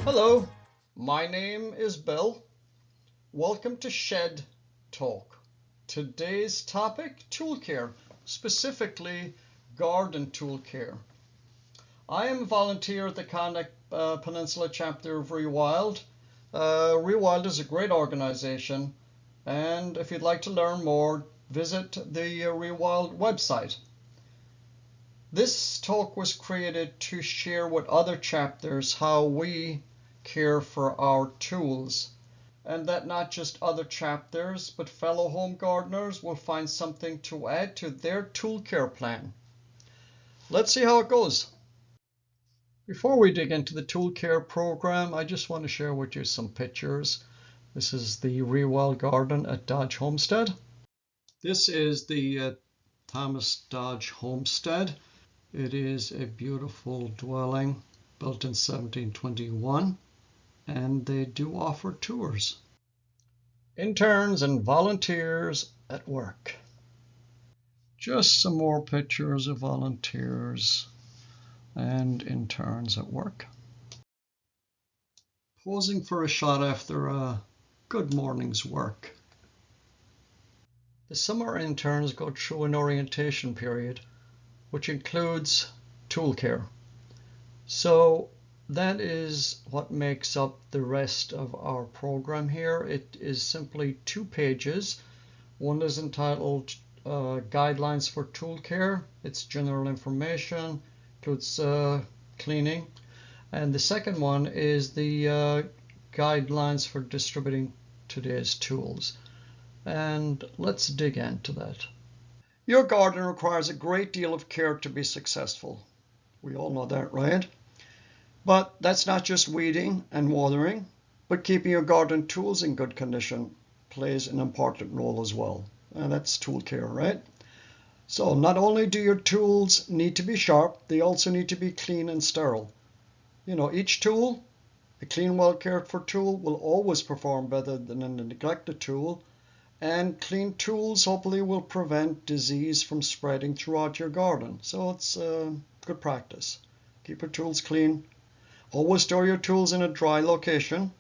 Hello, my name is Bill. Welcome to Shed Talk. Today's topic, tool care, specifically garden tool care. I am a volunteer at the Cow Neck Peninsula chapter of Rewild. Rewild is a great organization, and if you'd like to learn more, visit the Rewild website. This talk was created to share with other chapters how we care for our tools, and that not just other chapters but fellow home gardeners will find something to add to their tool care plan. Let's see how it goes. Before we dig into the tool care program, I just want to share with you some pictures. This is the Rewild garden at Dodge Homestead. This is the Thomas Dodge Homestead. It is a beautiful dwelling built in 1721. And they do offer tours. Interns and volunteers at work. Just some more pictures of volunteers and interns at work. Posing for a shot after a good morning's work. The summer interns go through an orientation period, which includes tool care. So that is what makes up the rest of our program here. It is simply 2 pages. One is entitled Guidelines for Tool Care. It's general information, includes cleaning. And the second one is the guidelines for distributing today's tools. And let's dig into that. Your garden requires a great deal of care to be successful. We all know that, right? But that's not just weeding and watering, but keeping your garden tools in good condition plays an important role as well. And that's tool care, right? So not only do your tools need to be sharp, they also need to be clean and sterile. You know, each tool, a clean, well cared for tool, will always perform better than a neglected tool. And clean tools hopefully will prevent disease from spreading throughout your garden. So it's good practice. Keep your tools clean. Always store your tools in a dry location.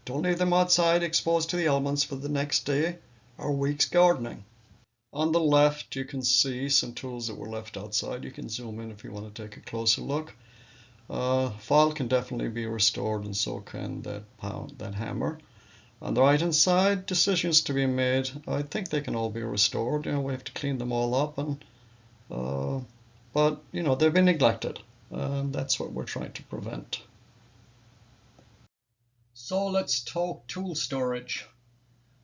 Don't leave them outside exposed to the elements for the next day or week's gardening. On the left, you can see some tools that were left outside. You can zoom in if you want to take a closer look. File can definitely be restored, and so can that hammer. On the right hand side, decisions to be made. I think they can all be restored. You know, we have to clean them all up, and but you know, they've been neglected. That's what we're trying to prevent. So let's talk tool storage.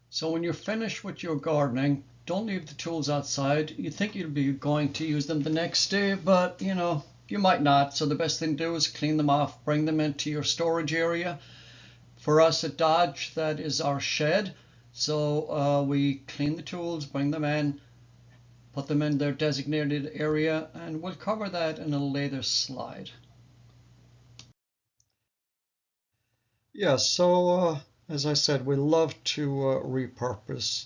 So when you're finished with your gardening, don't leave the tools outside. You think you'll be going to use them the next day, but you know, you might not. So the best thing to do is clean them off, bring them into your storage area. For us at Dodge, that is our shed. So we clean the tools, bring them in, put them in their designated area, and we'll cover that in a later slide. Yeah, so as I said, we love to repurpose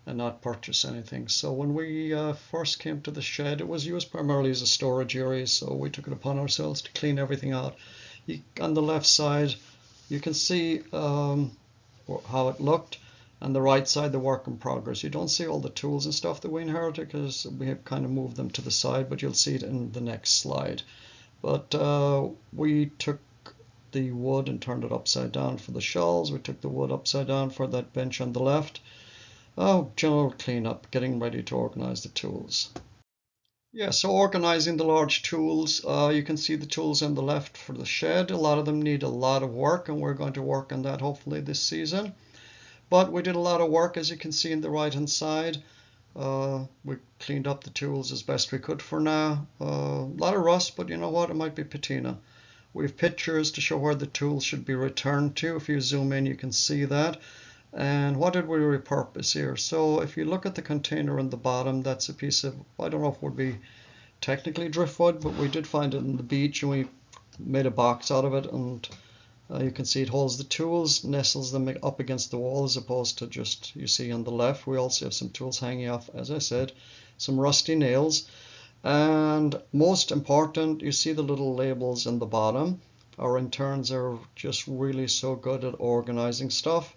and not purchase anything. So when we first came to the shed, it was used primarily as a storage area, so we took it upon ourselves to clean everything out. On the left side, you can see how it looked. On the right side, the work in progress. You don't see all the tools and stuff that we inherited because we have kind of moved them to the side, but you'll see it in the next slide. But we took the wood and turned it upside down for the shelves. We took the wood upside down for that bench on the left. General cleanup, getting ready to organize the tools. Yeah, so organizing the large tools, you can see the tools on the left for the shed. A lot of them need a lot of work, and we're going to work on that hopefully this season. But we did a lot of work, as you can see in the right hand side. We cleaned up the tools as best we could for now. A lot of rust, but you know what, it might be patina. We have pictures to show where the tools should be returned to. If you zoom in, you can see that. And what did we repurpose here? So if you look at the container on the bottom, that's a piece of, I don't know if it would be technically driftwood, but we did find it on the beach, and we made a box out of it, and you can see it holds the tools, nestles them up against the wall, as opposed to just, you see on the left. We also have some tools hanging off, as I said, some rusty nails. And most important, you see the little labels in the bottom. Our interns are just really so good at organizing stuff,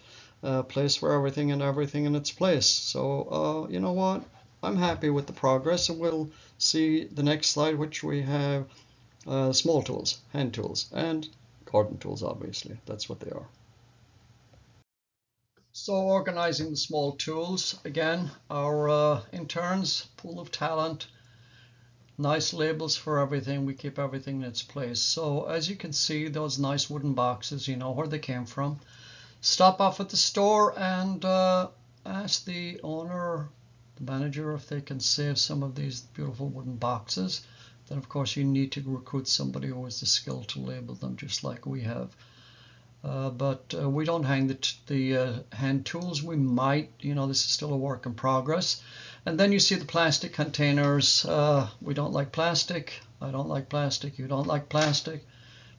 place for everything and everything in its place. So you know what? I'm happy with the progress, and we'll see the next slide, which we have small tools, hand tools, and garden tools, obviously. That's what they are. So organizing the small tools, again, our interns, pool of talent, nice labels for everything. We keep everything in its place. So as you can see, those nice wooden boxes, you know where they came from. Stop off at the store and ask the owner, the manager, if they can save some of these beautiful wooden boxes. Then of course you need to recruit somebody who has the skill to label them, just like we have. But we don't hang the hand tools. We might, you know, this is still a work in progress. And then you see the plastic containers. We don't like plastic. I don't like plastic. You don't like plastic.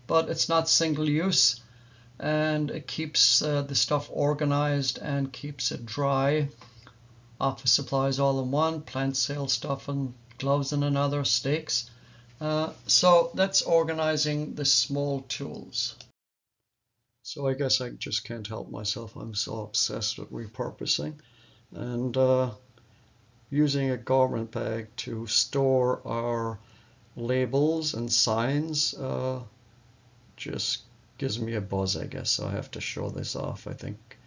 But it's not single use, and it keeps the stuff organized and keeps it dry. Office supplies all in one, plant sale stuff and gloves in another, stakes. So that's organizing the small tools. So I guess I just can't help myself. I'm so obsessed with repurposing and using a garment bag to store our labels and signs just gives me a buzz, I guess. So I have to show this off. I think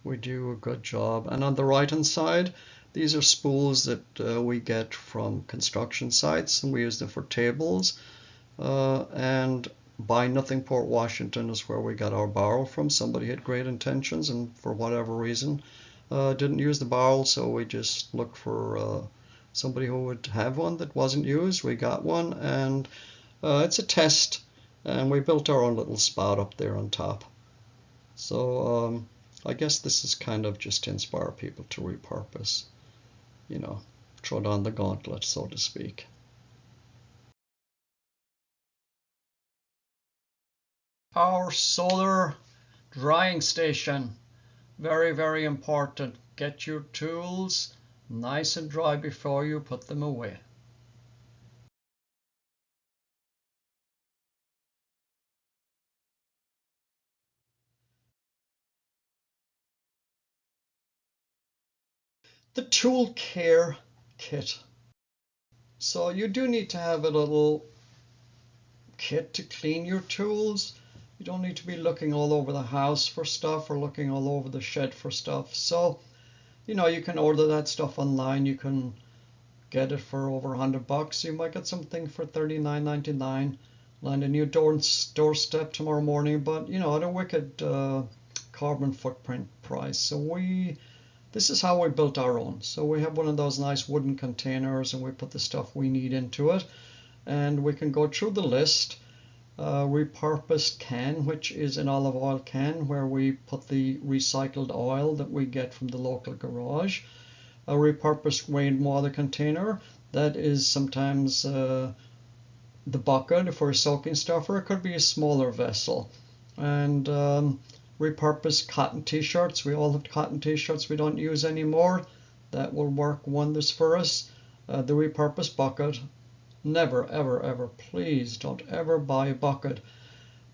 we do a good job. And on the right hand side, these are spools that we get from construction sites, and we use them for tables. And Buy Nothing Port Washington is where we got our barrel from. Somebody had great intentions and for whatever reason didn't use the barrel, so we just looked for somebody who would have one that wasn't used. We got one, and it's a test, and we built our own little spout up there on top. So I guess this is kind of just to inspire people to repurpose, you know, throw down the gauntlet, so to speak. Our solar drying station, very, very important. Get your tools nice and dry before you put them away. The tool care kit. So you do need to have a little kit to clean your tools. You don't need to be looking all over the house for stuff or looking all over the shed for stuff. So, you know, you can order that stuff online. You can get it for over $100. You might get something for $39.99 land on your doorstep tomorrow morning, but you know, at a wicked carbon footprint price. So this is how we built our own. So we have one of those nice wooden containers, and we put the stuff we need into it, and we can go through the list. Repurposed can, which is an olive oil can where we put the recycled oil that we get from the local garage. A repurposed rainwater container, that is sometimes the bucket for a soaking stuff, or it could be a smaller vessel. And repurposed cotton t-shirts. We all have cotton t-shirts we don't use anymore. That will work wonders for us. The repurposed bucket. Never, ever, ever, please don't ever buy a bucket.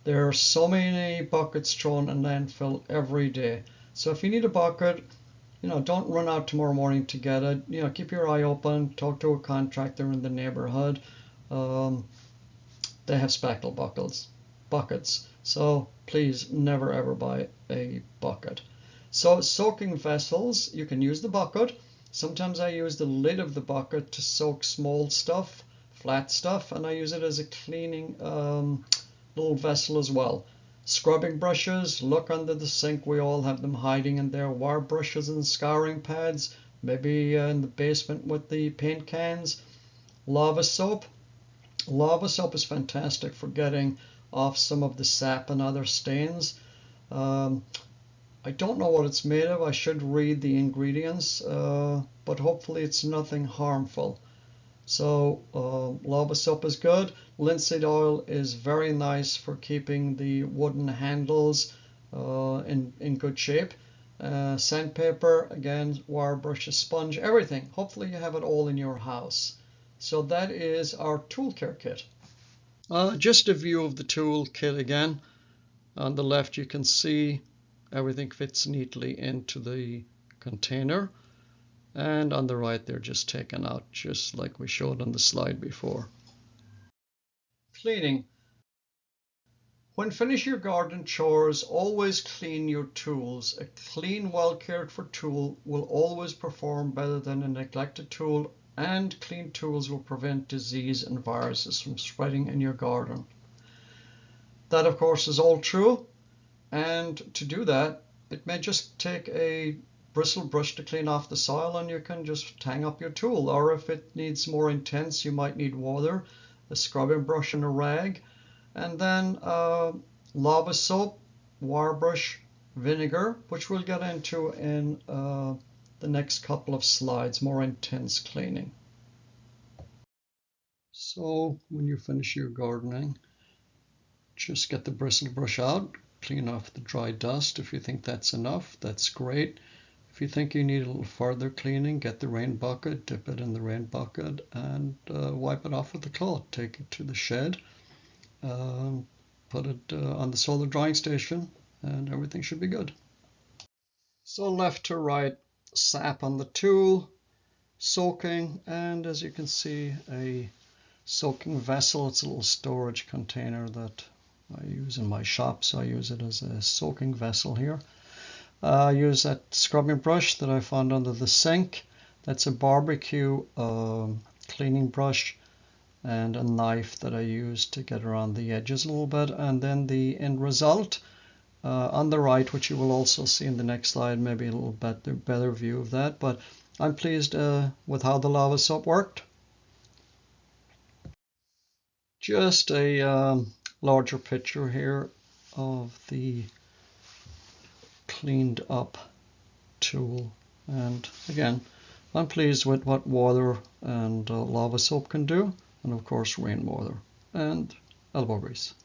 There are so many buckets thrown in landfill every day. So if you need a bucket, you know, don't run out tomorrow morning to get it. You know, keep your eye open, talk to a contractor in the neighborhood. They have spackle buckets. So please never ever buy a bucket. So soaking vessels, you can use the bucket. Sometimes I use the lid of the bucket to soak small stuff, flat stuff, and I use it as a cleaning little vessel as well. Scrubbing brushes, look under the sink. We all have them hiding in there. Wire brushes and scouring pads, maybe in the basement with the paint cans. Lava soap. Lava soap is fantastic for getting off some of the sap and other stains. I don't know what it's made of. I should read the ingredients, but hopefully it's nothing harmful. So lava soap is good. Linseed oil is very nice for keeping the wooden handles in good shape. Sandpaper, again, wire brushes, sponge, everything. Hopefully you have it all in your house. So that is our tool care kit. Just a view of the tool kit again. On the left you can see everything fits neatly into the container, and on the right they're just taken out just like we showed on the slide before. Cleaning. When finish your garden chores, always clean your tools. A clean, well cared for tool will always perform better than a neglected tool, and clean tools will prevent disease and viruses from spreading in your garden. That of course is all true, and to do that it may just take a bristle brush to clean off the soil and you can just tang up your tool, or if it needs more intense you might need water, a scrubbing brush and a rag, and then lava soap, wire brush, vinegar, which we'll get into in the next couple of slides, more intense cleaning. So when you finish your gardening, just get the bristle brush out, clean off the dry dust. If you think that's enough, that's great. If you think you need a little further cleaning, get the rain bucket, dip it in the rain bucket, and wipe it off with a cloth. Take it to the shed, put it on the solar drying station, and everything should be good. So left to right, sap on the tool, soaking, and as you can see, a soaking vessel. It's a little storage container that I use in my shop, so I use it as a soaking vessel here. I use that scrubbing brush that I found under the sink. That's a barbecue cleaning brush, and a knife that I use to get around the edges a little bit. And then the end result on the right, which you will also see in the next slide, maybe a little better view of that. But I'm pleased with how the lava soap worked. Just a larger picture here of the cleaned up tool, and again I'm pleased with what water and lava soap can do, and of course rainwater and elbow grease.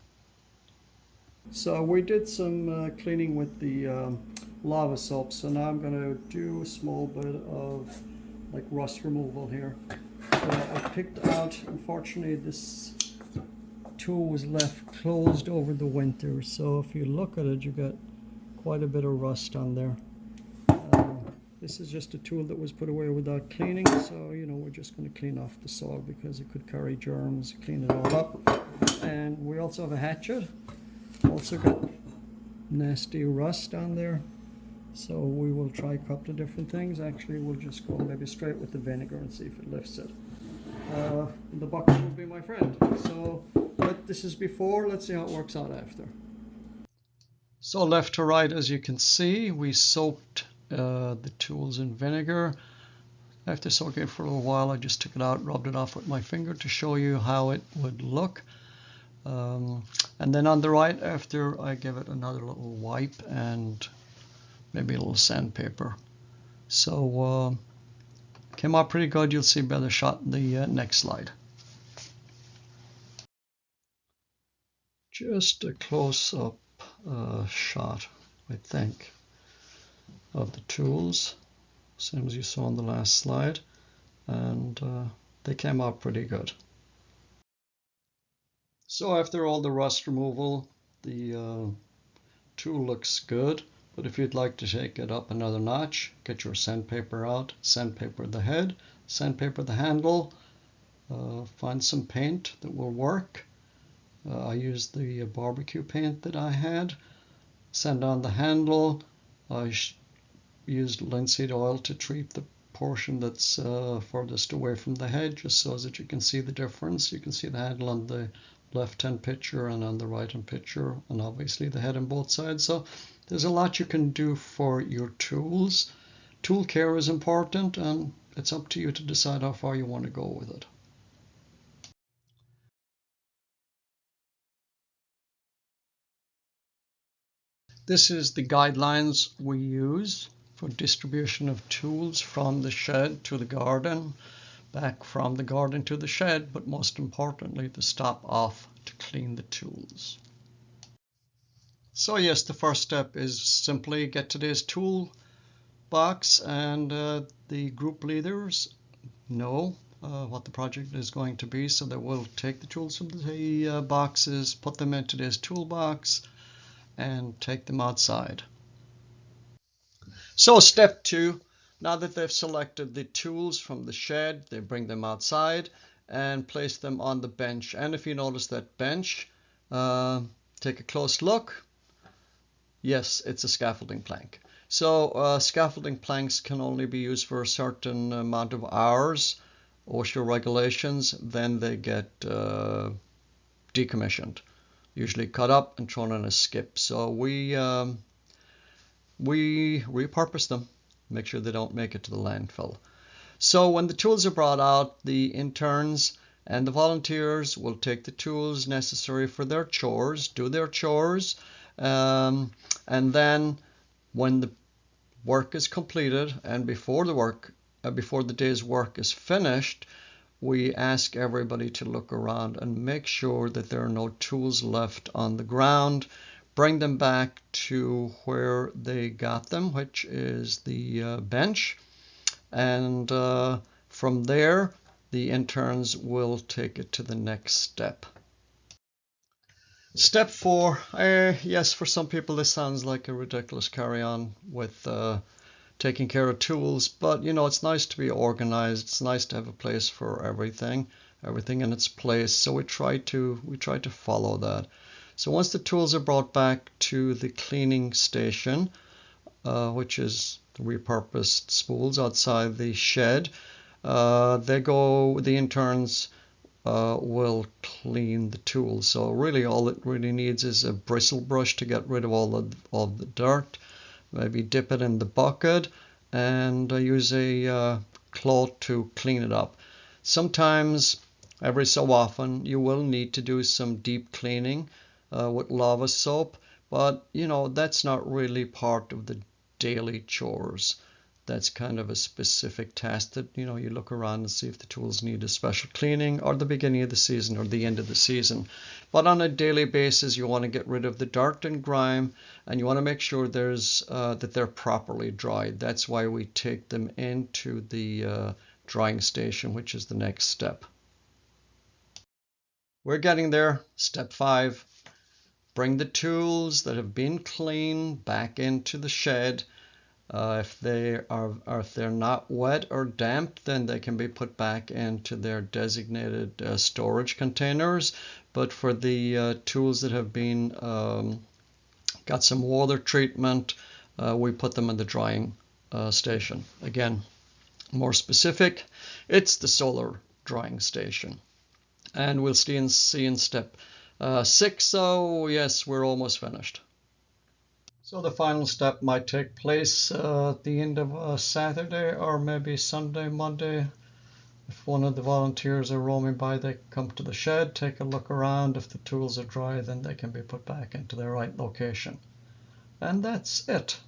So we did some cleaning with the lava soap, so now I'm going to do a small bit of like rust removal here. I picked out, unfortunately this tool was left closed over the winter, so if you look at it you get quite a bit of rust on there. This is just a tool that was put away without cleaning, so you know we're just going to clean off the soil because it could carry germs, clean it all up. And we also have a hatchet, also got nasty rust on there, so we will try a couple of different things. Actually we'll just go maybe straight with the vinegar and see if it lifts it. The bucket will be my friend. So but this is before, let's see how it works out after. So left to right, as you can see, we soaked the tools in vinegar. After soaking it for a little while, I just took it out, rubbed it off with my finger to show you how it would look. And then on the right, after I give it another little wipe and maybe a little sandpaper. So came out pretty good. You'll see a better shot in the next slide. Just a close-up shot, I think, of the tools, same as you saw on the last slide, and they came out pretty good. So after all the rust removal, the tool looks good, but if you'd like to take it up another notch, get your sandpaper out, sandpaper the head, sandpaper the handle, find some paint that will work. I used the barbecue paint that I had. Sand on the handle. I used linseed oil to treat the portion that's furthest away from the head, just so that you can see the difference. You can see the handle on the left-hand picture and on the right-hand picture, and obviously the head on both sides. So there's a lot you can do for your tools. Tool care is important, and it's up to you to decide how far you want to go with it. This is the guidelines we use for distribution of tools from the shed to the garden, back from the garden to the shed, but most importantly to stop off to clean the tools. So yes, the first step is simply get today's tool box, and the group leaders know what the project is going to be. So they will take the tools from the boxes, put them into this toolbox, and take them outside. So step 2, now that they've selected the tools from the shed, they bring them outside and place them on the bench. And if you notice that bench, take a close look. Yes, it's a scaffolding plank. So scaffolding planks can only be used for a certain amount of hours, OSHA regulations, then they get decommissioned, usually cut up and thrown in a skip. So we repurpose them, make sure they don't make it to the landfill. So when the tools are brought out, the interns and the volunteers will take the tools necessary for their chores, do their chores, and then when the work is completed and before the day's work is finished, we ask everybody to look around and make sure that there are no tools left on the ground. Bring them back to where they got them, which is the bench, and from there the interns will take it to the next step. Step 4, yes, for some people this sounds like a ridiculous carry-on with taking care of tools, but you know, it's nice to be organized. It's nice to have a place for everything in its place. So we try to follow that. So once the tools are brought back to the cleaning station, which is the repurposed spools outside the shed, the interns will clean the tools. So really all it really needs is a bristle brush to get rid of all the dirt. Maybe dip it in the bucket and use a cloth to clean it up. Sometimes, every so often, you will need to do some deep cleaning with lava soap, but you know, that's not really part of the daily chores. That's kind of a specific task that, you know, you look around and see if the tools need a special cleaning or the beginning of the season or the end of the season. But on a daily basis, you want to get rid of the dirt and grime, and you want to make sure that they're properly dried. That's why we take them into the drying station, which is the next step. We're getting there. Step 5, bring the tools that have been cleaned back into the shed. If they're not wet or damp, then they can be put back into their designated storage containers. But for the tools that have been got some water treatment, we put them in the drying station. Again, more specific, it's the solar drying station. And we'll see in step 6. So yes, we're almost finished. So the final step might take place at the end of Saturday or maybe Sunday, Monday. If one of the volunteers are roaming by, they come to the shed, take a look around. If the tools are dry, then they can be put back into their right location. And that's it.